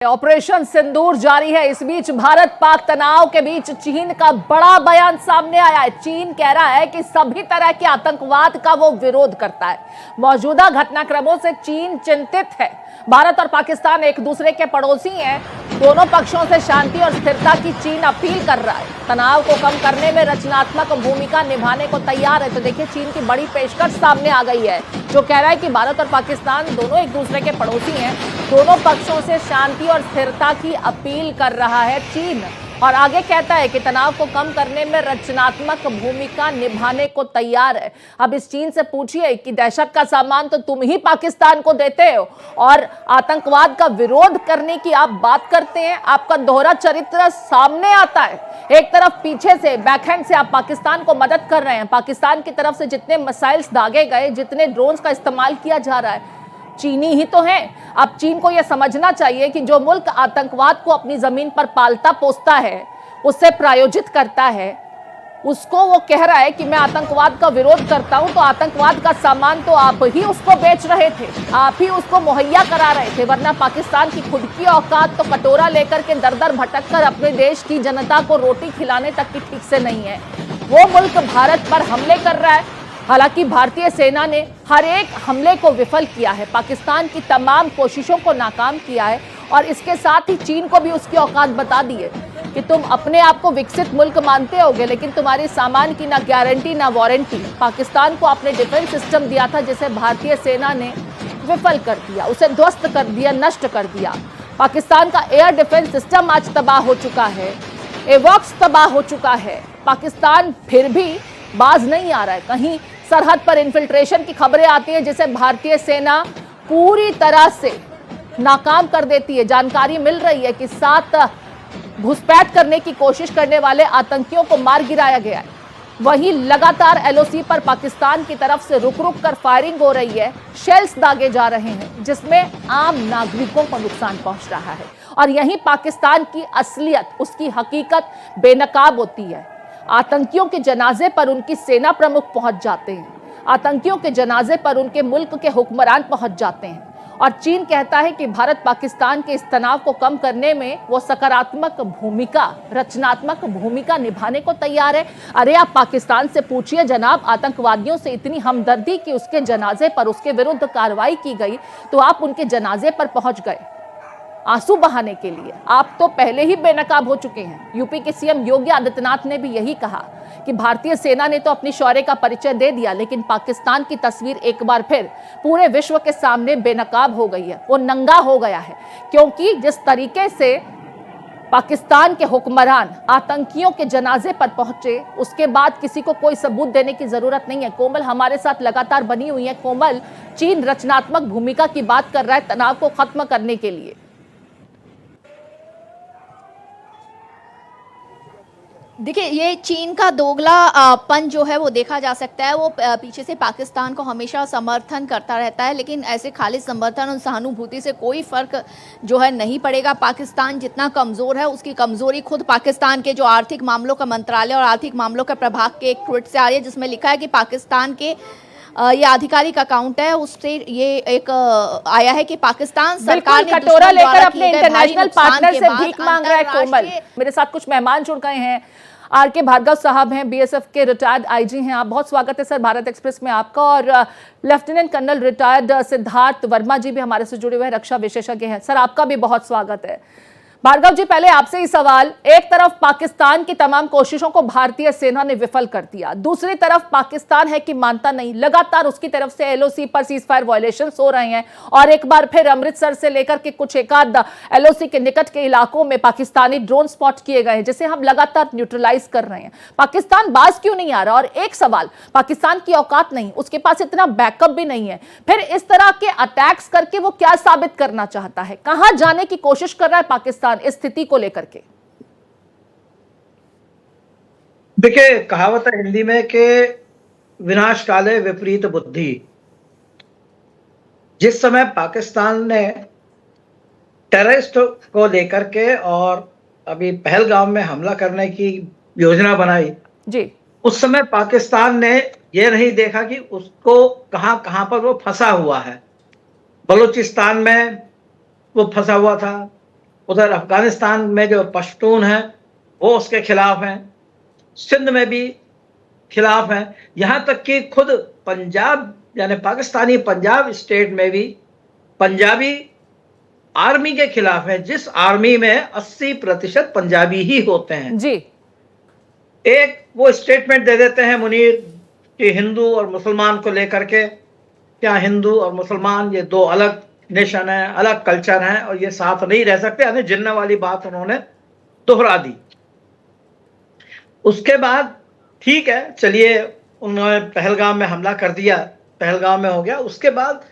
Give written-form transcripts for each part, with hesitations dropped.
Operation सिंदूर जारी है। इस बीच भारत पाक तनाव के बीच चीन का बड़ा बयान सामने आया है। चीन कह रहा है कि सभी तरह के आतंकवाद का वो विरोध करता है। मौजूदा घटनाक्रमों से चीन चिंतित है। भारत और पाकिस्तान एक दूसरे के पड़ोसी हैं। दोनों पक्षों से शांति और स्थिरता की चीन अपील कर रहा है। तनाव को कम करने में रचनात्मक भूमिका निभाने को तैयार है। तो देखिए, चीन की बड़ी पेशकश सामने आ गई है, जो कह रहा है कि भारत और पाकिस्तान दोनों एक दूसरे के पड़ोसी हैं। दोनों पक्षों से शांति और स्थिरता की अपील कर रहा है चीन, और आगे कहता है कि तनाव को कम करने में रचनात्मक भूमिका निभाने को तैयार है। अब इस चीन से पूछिए कि दहशत का सामान तो तुम ही पाकिस्तान को देते हो और आतंकवाद का विरोध करने की आप बात करते हैं। आपका दोहरा चरित्र सामने आता है। एक तरफ पीछे से बैकहैंड से आप पाकिस्तान को मदद कर रहे हैं। पाकिस्तान की तरफ से जितने मिसाइल्स दागे गए, जितने ड्रोन्स का इस्तेमाल किया जा रहा है, चीनी ही तो है। अब चीन को यह समझना चाहिए कि जो मुल्क आतंकवाद को अपनी जमीन पर पालता पोसता है, उससे प्रायोजित करता है, उसको वो कह रहा है कि मैं आतंकवाद का विरोध करता हूं, तो आतंकवाद का सामान तो आप ही उसको बेच रहे थे, आप ही उसको मुहैया करा रहे थे। वरना पाकिस्तान की खुद की औकात तो कटोरा लेकर के दर दर भटक कर अपने देश की जनता को रोटी खिलाने तक की ठीक से नहीं है। वो मुल्क भारत पर हमले कर रहा है। हालांकि भारतीय सेना ने हर एक हमले को विफल किया है, पाकिस्तान की तमाम कोशिशों को नाकाम किया है, और इसके साथ ही चीन को भी उसकी औकात बता दी है कि तुम अपने आप को विकसित मुल्क मानते होगे, लेकिन तुम्हारे सामान की ना गारंटी ना वारंटी। पाकिस्तान को आपने डिफेंस सिस्टम दिया था, जिसे भारतीय सेना ने विफल कर दिया, उसे ध्वस्त कर दिया, नष्ट कर दिया। पाकिस्तान का एयर डिफेंस सिस्टम आज तबाह हो चुका है, एवॉक्स तबाह हो चुका है। पाकिस्तान फिर भी बाज नहीं आ रहा है। कहीं सरहद पर इन्फिल्ट्रेशन की खबरें आती हैं, जिसे भारतीय सेना पूरी तरह से नाकाम कर देती है। जानकारी मिल रही है कि 7 घुसपैठ करने की कोशिश करने वाले आतंकियों को मार गिराया गया है। वहीं लगातार एलओसी पर पाकिस्तान की तरफ से रुक रुक कर फायरिंग हो रही है, शेल्स दागे जा रहे हैं, जिसमें आम नागरिकों को नुकसान पहुंच रहा है। और यहीं पाकिस्तान की असलियत, उसकी हकीकत बेनकाब होती है। आतंकियों के जनाजे पर उनकी सेना प्रमुख पहुंच जाते हैं, आतंकियों के जनाजे पर उनके मुल्क के हुक्मरान पहुंच जाते हैं, और चीन कहता है कि भारत पाकिस्तान के इस तनाव को कम करने में वो सकारात्मक भूमिका, रचनात्मक भूमिका निभाने को तैयार है। अरे आप पाकिस्तान से पूछिए जनाब, आतंकवादियों से इतनी हमदर्दी कि उसके जनाजे पर, उसके विरुद्ध कार्रवाई की गई, तो आप उनके जनाजे पर पहुंच गए आंसू बहाने के लिए। आप तो पहले ही बेनकाब हो चुके हैं। यूपी के सीएम योगी आदित्यनाथ ने भी यही कहा कि भारतीय सेना ने तो अपनी शौर्य का परिचय दे दिया, लेकिन पाकिस्तान की तस्वीर एक बार फिर पूरे विश्व के सामने बेनकाब हो गई है, वो नंगा हो गया है। क्योंकि जिस तरीके से पाकिस्तान के हुक्मरान आतंकियों के जनाजे पर पहुंचे, उसके बाद किसी को कोई सबूत देने की जरूरत नहीं है। कोमल हमारे साथ लगातार बनी हुई है। कोमल, चीन रचनात्मक भूमिका की बात कर रहा है तनाव को खत्म करने के लिए। देखिए, ये चीन का दोगलापन जो है वो देखा जा सकता है। वो पीछे से पाकिस्तान को हमेशा समर्थन करता रहता है, लेकिन ऐसे खाली समर्थन और सहानुभूति से कोई फर्क जो है नहीं पड़ेगा। पाकिस्तान जितना कमज़ोर है, उसकी कमज़ोरी खुद पाकिस्तान के जो आर्थिक मामलों का मंत्रालय और आर्थिक मामलों के प्रभाग के एक ट्वीट से आ रही है, जिसमें लिखा है कि पाकिस्तान के ये आधिकारिक अकाउंट है, उससे ये एक आया है कि पाकिस्तान सरकार ने कटोरा लेकर अपने इंटरनेशनल पार्टनर से भीख मांग रहा है। कोमल, मेरे साथ कुछ मेहमान जुड़ गए हैं। आर.के. भार्गव साहब हैं, बीएसएफ के रिटायर्ड आईजी हैं। आप, बहुत स्वागत है सर भारत एक्सप्रेस में आपका। और lieutenant colonel retired Siddharth Varma ji भी हमारे से जुड़े हुए हैं, रक्षा विशेषज्ञ हैं। सर, आपका भी बहुत स्वागत है। भार्गव जी, पहले आपसे ही सवाल। एक तरफ पाकिस्तान की तमाम कोशिशों को भारतीय सेना ने विफल कर दिया, दूसरी तरफ पाकिस्तान है कि मानता नहीं, लगातार उसकी तरफ से एलओसी पर सीजफायर वायलेशंस हो रहे हैं, और एक बार फिर अमृतसर से लेकर के कुछ एकाध एलओसी के निकट के इलाकों में पाकिस्तानी ड्रोन स्पॉट किए गए हैं, जिसे हम लगातार न्यूट्रलाइज कर रहे हैं। पाकिस्तान बाज क्यों नहीं आ रहा? और एक सवाल, पाकिस्तान की औकात नहीं, उसके पास इतना बैकअप भी नहीं है, फिर इस तरह के अटैक्स करके वो क्या साबित करना चाहता है? कहां जाने की कोशिश कर रहा है पाकिस्तान इस स्थिति को लेकर के? देखिए, कहावत है हिंदी में कि विनाश काले विपरीत बुद्धि। जिस समय पाकिस्तान ने टेररिस्ट को लेकर के और अभी पहलगाम में हमला करने की योजना बनाई जी, उस समय पाकिस्तान ने यह नहीं देखा कि उसको कहां पर वो फंसा हुआ है। बलूचिस्तान में वो फंसा हुआ था, उधर अफगानिस्तान में जो पश्तून हैं वो उसके खिलाफ हैं, सिंध में भी खिलाफ हैं, यहाँ तक कि खुद पंजाब यानी पाकिस्तानी पंजाब स्टेट में भी पंजाबी आर्मी के खिलाफ है, जिस आर्मी में 80% पंजाबी ही होते हैं जी। एक वो स्टेटमेंट दे देते हैं मुनीर कि हिंदू और मुसलमान को लेकर के, क्या हिंदू और मुसलमान ये दो अलग नेशन है, अलग कल्चर हैं और ये साथ नहीं रह सकते, यानी जिन्ना वाली बात उन्होंने दोहरा दी। उसके बाद ठीक है, चलिए उन्होंने पहलगाम में हमला कर दिया, पहलगाम में हो गया। उसके बाद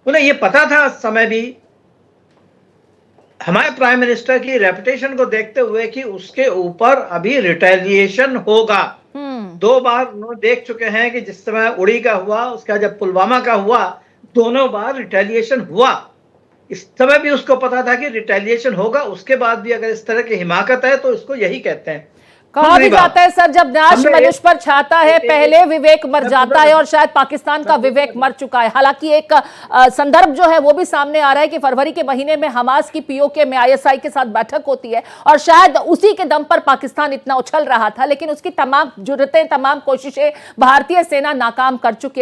उन्हें ये पता था समय भी, हमारे प्राइम मिनिस्टर की रेपुटेशन को देखते हुए कि उसके ऊपर अभी रिटेलिएशन होगा। 2 बार उन्होंने देख चुके हैं कि जिस समय उड़ी का हुआ, उसका जब पुलवामा का हुआ, दोनों बार रिटेलिएशन हुआ। इस समय भी उसको पता था कि रिटेलिएशन होगा, उसके बाद भी अगर इस तरह की हिमाकत है तो इसको यही कहते हैं। कहा भी जाता है सर, जब नाश मनुष्य पर छाता है पहले विवेक मर जाता है, और शायद पाकिस्तान का विवेक मर चुका है। हालांकि एक संदर्भ जो है वो भी सामने आ रहा है कि फरवरी के महीने में हमास की पीओके में आईएसआई के साथ बैठक होती है और शायद उसी के दम पर पाकिस्तान इतना उछल रहा था, लेकिन उसकी तमाम जुर्रतें, तमाम कोशिशें भारतीय सेना नाकाम कर चुकी है।